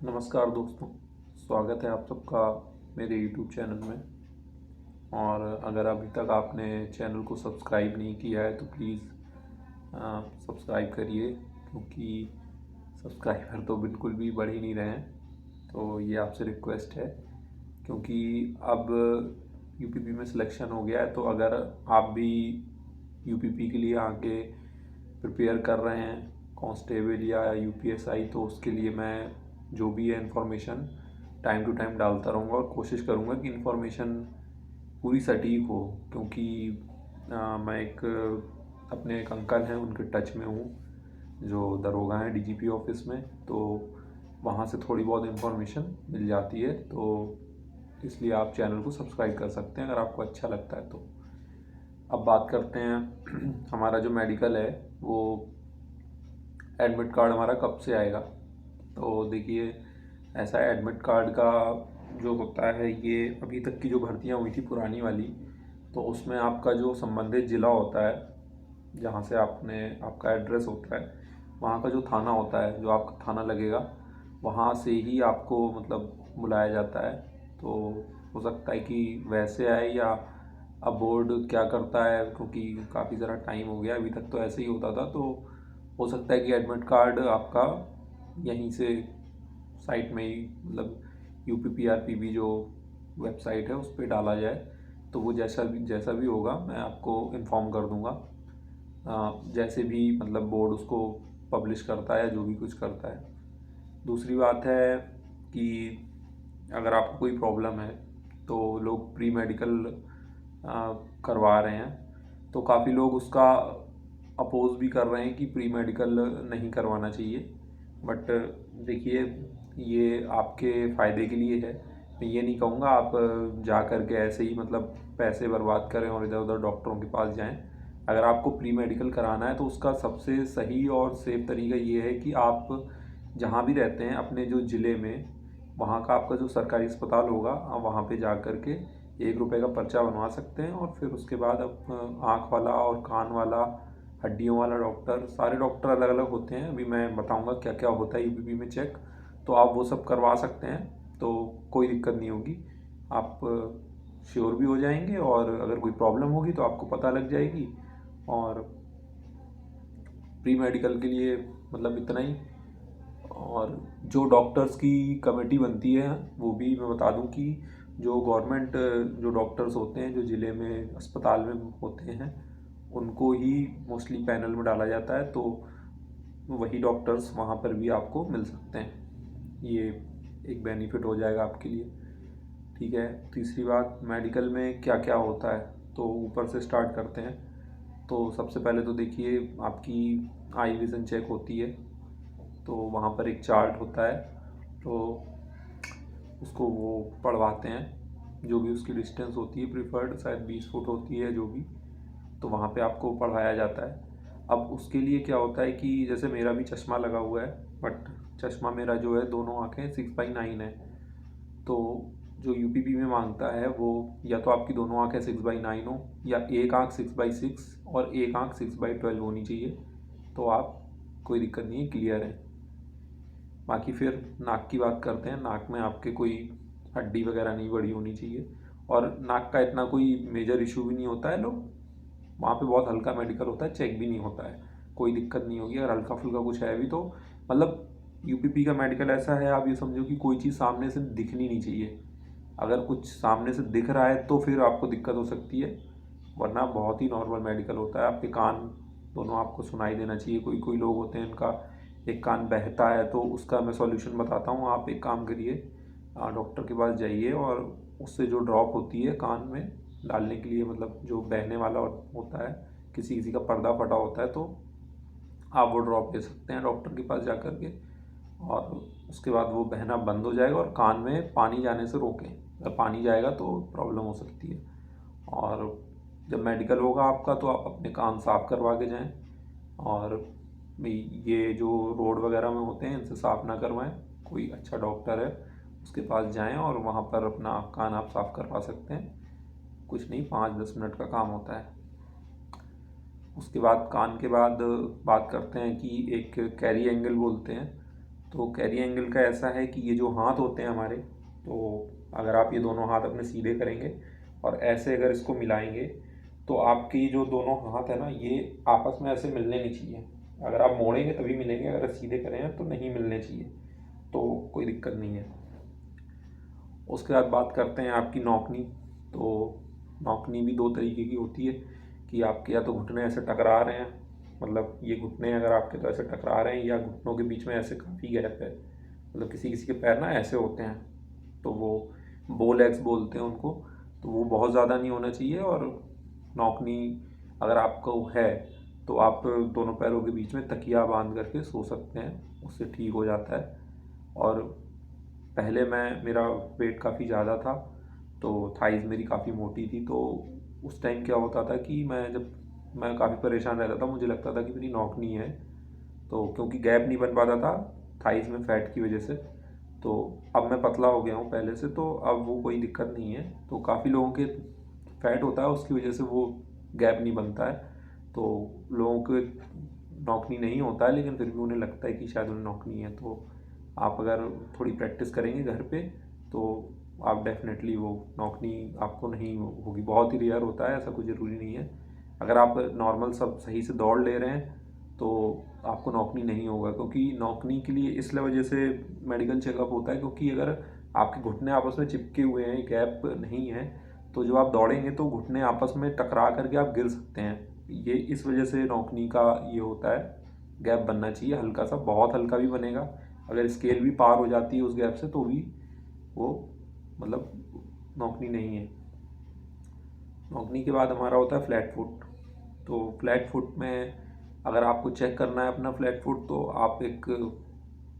नमस्कार दोस्तों, स्वागत है आप सबका मेरे YouTube चैनल में। और अगर अभी तक आपने चैनल को सब्सक्राइब नहीं किया है तो प्लीज़ सब्सक्राइब करिए, क्योंकि सब्सक्राइबर तो बिल्कुल भी बढ़ ही नहीं रहे हैं। तो ये आपसे रिक्वेस्ट है, क्योंकि अब यूपीपी में सिलेक्शन हो गया है। तो अगर आप भी यूपीपी के लिए आगे प्रिपेयर कर रहे हैं, कांस्टेबल या यूपीएसआई, तो उसके लिए मैं जो भी है इन्फॉर्मेशन टाइम टू टाइम डालता रहूँगा और कोशिश करूँगा कि इन्फॉर्मेशन पूरी सटीक हो। क्योंकि मैं अपने एक अंकल हैं, उनके टच में हूँ, जो दरोगा हैं डीजीपी ऑफिस में। तो वहाँ से थोड़ी बहुत इन्फॉर्मेशन मिल जाती है। तो इसलिए आप चैनल को सब्सक्राइब कर सकते हैं अगर आपको अच्छा लगता है तो। अब बात करते हैं हमारा जो मेडिकल है, वो एडमिट कार्ड हमारा कब से आएगा। तो देखिए, ऐसा एडमिट कार्ड का जो होता है, ये अभी तक की जो भर्तियां हुई थी पुरानी वाली, तो उसमें आपका जो संबंधित ज़िला होता है, जहाँ से आपका एड्रेस होता है, वहाँ का जो थाना होता है, जो आपका थाना लगेगा, वहाँ से ही आपको मतलब बुलाया जाता है। तो हो सकता है कि वैसे आए, या अब बोर्ड क्या करता है, क्योंकि काफ़ी ज़रा टाइम हो गया, अभी तक तो ऐसे ही होता था। तो हो सकता है कि एडमिट कार्ड आपका यहीं से साइट में ही, मतलब UPPRPB जो वेबसाइट है उस पर डाला जाए। तो वो जैसा भी होगा मैं आपको इन्फॉर्म कर दूंगा, जैसे भी मतलब बोर्ड उसको पब्लिश करता है या जो भी कुछ करता है। दूसरी बात है कि अगर आपको कोई प्रॉब्लम है, तो लोग प्री मेडिकल करवा रहे हैं, तो काफ़ी लोग उसका अपोज भी कर रहे हैं कि प्री मेडिकल नहीं करवाना चाहिए। बट देखिए, ये आपके फ़ायदे के लिए है। मैं ये नहीं कहूँगा आप जा कर के ऐसे ही मतलब पैसे बर्बाद करें और इधर उधर डॉक्टरों के पास जाएं। अगर आपको प्री मेडिकल कराना है तो उसका सबसे सही और सेफ तरीका ये है कि आप जहाँ भी रहते हैं अपने जो ज़िले में, वहाँ का आपका जो सरकारी अस्पताल होगा, आप वहाँ पे जा कर के 1 रुपये का पर्चा बनवा सकते हैं। और फिर उसके बाद अब आँख वाला और कान वाला, हड्डियों वाला डॉक्टर, सारे डॉक्टर अलग अलग होते हैं। अभी मैं बताऊंगा क्या क्या होता है यूपीपी में चेक, तो आप वो सब करवा सकते हैं। तो कोई दिक्कत नहीं होगी, आप श्योर भी हो जाएंगे, और अगर कोई प्रॉब्लम होगी तो आपको पता लग जाएगी। और प्री मेडिकल के लिए मतलब इतना ही। और जो डॉक्टर्स की कमेटी बनती है, वो भी मैं बता दूं कि जो गवर्नमेंट जो डॉक्टर्स होते हैं, जो ज़िले में अस्पताल में होते हैं, उनको ही मोस्टली पैनल में डाला जाता है। तो वही डॉक्टर्स वहाँ पर भी आपको मिल सकते हैं। ये एक बेनिफिट हो जाएगा आपके लिए। ठीक है, तीसरी बात, मेडिकल में क्या क्या होता है, तो ऊपर से स्टार्ट करते हैं। तो सबसे पहले तो देखिए, आपकी आई विज़न चेक होती है। तो वहाँ पर एक चार्ट होता है, तो उसको वो पढ़वाते हैं, जो भी उसकी डिस्टेंस होती है प्रिफर्ड, शायद 20 फुट होती है जो भी। तो वहाँ पे आपको पढ़ाया जाता है। अब उसके लिए क्या होता है कि जैसे मेरा भी चश्मा लगा हुआ है, बट चश्मा मेरा जो है, दोनों आँखें 6/9 है। तो जो यूपीपी में मांगता है वो, या तो आपकी दोनों आँखें 6/9 हो, या एक आँख 6/6 और एक आँख 6/12 होनी चाहिए। तो आप, कोई दिक्कत नहीं है, क्लियर है। बाकी फिर नाक की बात करते हैं। नाक में आपके कोई हड्डी वगैरह नहीं बड़ी होनी चाहिए, और नाक का इतना कोई मेजर इशू भी नहीं होता है। लोग वहाँ पे बहुत हल्का मेडिकल होता है, चेक भी नहीं होता है, कोई दिक्कत नहीं होगी। अगर हल्का फुल्का कुछ है भी तो, मतलब यूपीपी का मेडिकल ऐसा है, आप ये समझो कि कोई चीज़ सामने से दिखनी नहीं चाहिए। अगर कुछ सामने से दिख रहा है तो फिर आपको दिक्कत हो सकती है, वरना बहुत ही नॉर्मल मेडिकल होता है। आपके कान दोनों आपको सुनाई देना चाहिए। कोई कोई लोग होते हैं इनका एक कान बहता है, तो उसका मैं सॉल्यूशन बताता हूँ। आप एक काम करिए, डॉक्टर के पास जाइए, और उससे जो ड्रॉप होती है कान में डालने के लिए, मतलब जो बहने वाला होता है, किसी किसी का पर्दा फटा होता है, तो आप वो ड्रॉप ले सकते हैं डॉक्टर के पास जा कर के। और उसके बाद वो बहना बंद हो जाएगा, और कान में पानी जाने से रोकें। अगर पानी जाएगा तो प्रॉब्लम हो सकती है। और जब मेडिकल होगा आपका, तो आप अपने कान साफ़ करवा के जाएं। और ये जो रोड वगैरह में होते हैं, इनसे साफ़ ना करवाएं। कोई अच्छा डॉक्टर है उसके पास जाएं, और वहाँ पर अपना कान आप साफ़ करवा सकते हैं। कुछ नहीं, 5-10 मिनट का काम होता है। उसके बाद कान के बाद बात करते हैं कि एक कैरी एंगल बोलते हैं। तो कैरी एंगल का ऐसा है कि ये जो हाथ होते हैं हमारे, तो अगर आप ये दोनों हाथ अपने सीधे करेंगे और ऐसे अगर इसको मिलाएंगे तो आपकी जो दोनों हाथ है ना, ये आपस में ऐसे मिलने नहीं चाहिए। अगर आप मोड़ेंगे तभी मिलेंगे, अगर सीधे करें हैं तो नहीं मिलने चाहिए, तो कोई दिक्कत नहीं है। उसके बाद बात करते हैं आपकी नौकनी। तो नौकनी भी दो तरीके की होती है कि आपके या तो घुटने ऐसे टकरा रहे हैं, मतलब ये घुटने अगर आपके तो ऐसे टकरा रहे हैं, या घुटनों के बीच में ऐसे काफ़ी गैप है, मतलब किसी किसी के पैर ना ऐसे होते हैं, तो वो बो लेग्स बोलते हैं उनको। तो वो बहुत ज़्यादा नहीं होना चाहिए। और नौकनी अगर आपको है तो आप दोनों पैरों के बीच में तकिया बांध करके सो सकते हैं, उससे ठीक हो जाता है। और पहले मेरा वेट काफ़ी ज़्यादा था, तो थाइज़ मेरी काफ़ी मोटी थी, तो उस टाइम क्या होता था कि मैं काफ़ी परेशान रहता था, मुझे लगता था कि मेरी नौकनी है, तो क्योंकि गैप नहीं बन पाता था थाइज़ में फ़ैट की वजह से। तो अब मैं पतला हो गया हूँ पहले से, तो अब वो कोई दिक्कत नहीं है। तो काफ़ी लोगों के फ़ैट होता है, उसकी वजह से वो गैप नहीं बनता है, तो लोगों के नौकनी नहीं होता है, लेकिन फिर भी उन्हें लगता है कि शायद उन्हें नौकनी है। तो आप अगर थोड़ी प्रैक्टिस करेंगे घर पे तो आप डेफिनेटली वो नौकनी आपको नहीं होगी। बहुत ही रेयर होता है, ऐसा कोई ज़रूरी नहीं है। अगर आप नॉर्मल सब सही से दौड़ ले रहे हैं तो आपको नौकनी नहीं होगा, क्योंकि नौकनी के लिए इस वजह से मेडिकल चेकअप होता है, क्योंकि अगर आपके घुटने आपस में चिपके हुए हैं, गैप नहीं है, तो जब आप दौड़ेंगे तो घुटने आपस में टकरा करके आप गिर सकते हैं। ये इस वजह से नौकनी का ये होता है, गैप बनना चाहिए हल्का सा, बहुत हल्का भी बनेगा, अगर स्केल भी पार हो जाती है उस गैप से तो भी वो मतलब नौकनी नहीं है। नौकनी के बाद हमारा होता है फ्लैट फुट। तो फ्लैट फुट में अगर आपको चेक करना है अपना फ्लैट फुट, तो आप एक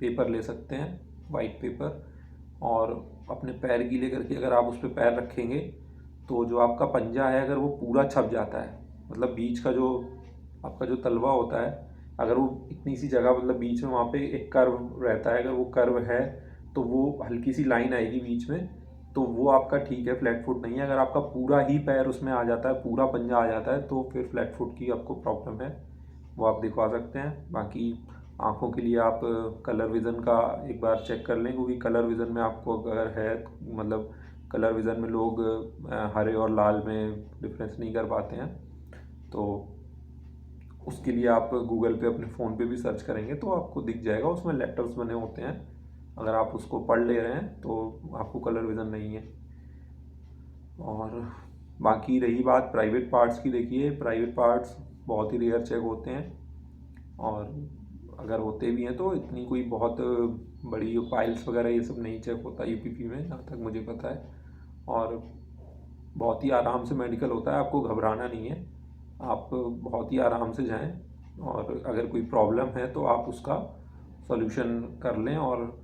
पेपर ले सकते हैं, वाइट पेपर, और अपने पैर गीले करके अगर आप उस पर पैर रखेंगे तो जो आपका पंजा है अगर वो पूरा छप जाता है, मतलब बीच का जो आपका जो तलवा होता है, अगर वो इतनी सी जगह मतलब बीच में वहाँ पे एक कर्व रहता है, अगर वो कर्व है तो वो हल्की सी लाइन आएगी बीच में, तो वो आपका ठीक है, फ्लैट फुट नहीं है। अगर आपका पूरा ही पैर उसमें आ जाता है, पूरा पंजा आ जाता है, तो फिर फ्लैट फुट की आपको प्रॉब्लम है, वो आप दिखवा सकते हैं। बाकी आँखों के लिए आप कलर विज़न का एक बार चेक कर लें, क्योंकि कलर विज़न में आपको अगर है, मतलब कलर विज़न में लोग हरे और लाल में डिफरेंस नहीं कर पाते हैं, तो उसके लिए आप गूगल पे अपने फ़ोन पे भी सर्च करेंगे तो आपको दिख जाएगा, उसमें लेटर्स बने होते हैं, अगर आप उसको पढ़ ले रहे हैं तो आपको कलर विज़न नहीं है। और बाकी रही बात प्राइवेट पार्ट्स की, देखिए प्राइवेट पार्ट्स बहुत ही रेयर चेक होते हैं, और अगर होते भी हैं तो इतनी कोई बहुत बड़ी फाइल्स वगैरह ये सब नहीं चेक होता यूपीपी में, जहाँ तक मुझे पता है। और बहुत ही आराम से मेडिकल होता है, आपको घबराना नहीं है, आप बहुत ही आराम से जाएं, और अगर कोई प्रॉब्लम है तो आप उसका सॉल्यूशन कर लें। और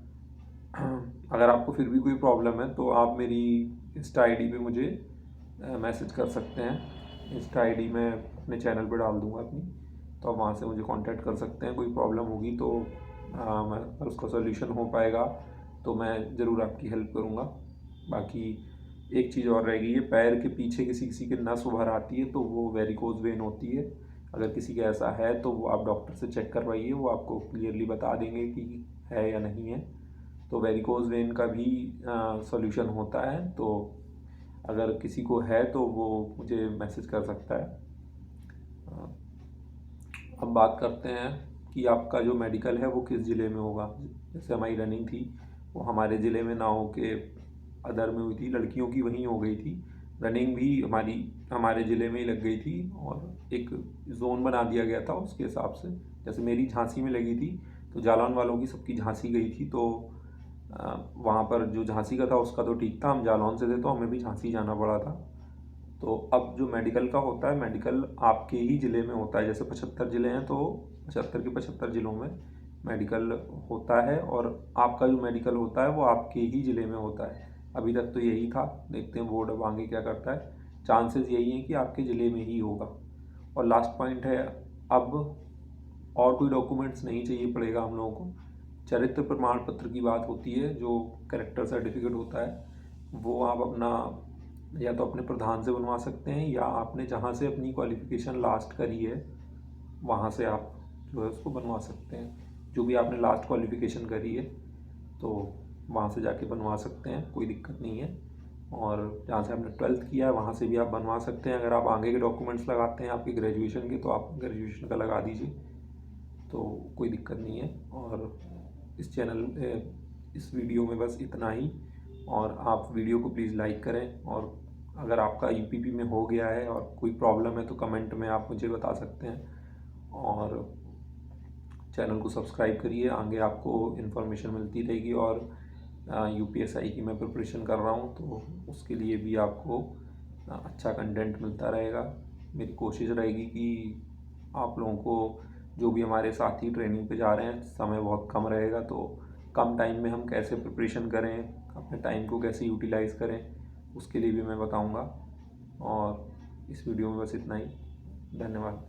अगर आपको फिर भी कोई प्रॉब्लम है तो आप मेरी इंस्टा आईडी पे मुझे मैसेज कर सकते हैं। इंस्टा आईडी मैं अपने चैनल पे डाल दूँगा अपनी, तो आप वहाँ से मुझे कांटेक्ट कर सकते हैं। कोई प्रॉब्लम होगी तो मैं अगर उसका सॉल्यूशन हो पाएगा तो मैं ज़रूर आपकी हेल्प करूँगा। बाकी एक चीज़ और रहेगी, ये पैर के पीछे किसी किसी के नस उभर आती है तो वो वेरिकोज वेन होती है। अगर किसी का ऐसा है तो वो आप डॉक्टर से चेक करवाइए, वो आपको क्लियरली बता देंगे कि है या नहीं है। तो वेरिकोज वेन का भी सॉल्यूशन होता है, तो अगर किसी को है तो वो मुझे मैसेज कर सकता है। अब बात करते हैं कि आपका जो मेडिकल है वो किस ज़िले में होगा। जैसे हमारी रनिंग थी वो हमारे ज़िले में ना हो के अदर में हुई थी, लड़कियों की वहीं हो गई थी। रनिंग भी हमारे ज़िले में ही लग गई थी, और एक जोन बना दिया गया था उसके हिसाब से। जैसे मेरी झांसी में लगी थी तो जालौन वालों की सबकी झांसी गई थी, तो वहाँ पर जो झांसी का था उसका तो ठीक था, हम जालौन से थे तो हमें भी झांसी जाना पड़ा था। तो अब जो मेडिकल का होता है, मेडिकल आपके ही ज़िले में होता है। जैसे 75 ज़िले हैं तो 75 के 75 ज़िलों में मेडिकल होता है, और आपका जो मेडिकल होता है वो आपके ही ज़िले में होता है। अभी तक तो यही था, देखते हैं बोर्ड अब आगे क्या करता है। चांसेस यही हैं कि आपके ज़िले में ही होगा। और लास्ट पॉइंट है, अब और कोई डॉक्यूमेंट्स नहीं चाहिए पड़ेगा हम लोगों को। चरित्र प्रमाण पत्र की बात होती है, जो कैरेक्टर सर्टिफिकेट होता है वो आप अपना या तो अपने प्रधान से बनवा सकते हैं, या आपने जहाँ से अपनी क्वालिफ़िकेशन लास्ट करी है वहाँ से आप जो है उसको बनवा सकते हैं। जो भी आपने लास्ट क्वालिफ़िकेशन करी है तो वहाँ से जाके बनवा सकते हैं, कोई दिक्कत नहीं है। और जहाँ से आपने 12th किया है वहाँ से भी आप बनवा सकते हैं। अगर आप आगे के डॉक्यूमेंट्स लगाते हैं आपकी ग्रेजुएशन के, तो आप ग्रेजुएशन का लगा दीजिए, तो कोई दिक्कत नहीं है। और इस वीडियो में बस इतना ही। और आप वीडियो को प्लीज़ लाइक करें, और अगर आपका यूपीपी में हो गया है और कोई प्रॉब्लम है तो कमेंट में आप मुझे बता सकते हैं। और चैनल को सब्सक्राइब करिए, आगे आपको इन्फॉर्मेशन मिलती रहेगी। और यूपीएसआई की मैं प्रिपरेशन कर रहा हूँ, तो उसके लिए भी आपको अच्छा कंटेंट मिलता रहेगा। मेरी कोशिश रहेगी कि आप लोगों को, जो भी हमारे साथी ट्रेनिंग पे जा रहे हैं, समय बहुत कम रहेगा, तो कम टाइम में हम कैसे प्रिपरेशन करें, अपने टाइम को कैसे यूटिलाइज़ करें, उसके लिए भी मैं बताऊंगा। और इस वीडियो में बस इतना ही। धन्यवाद।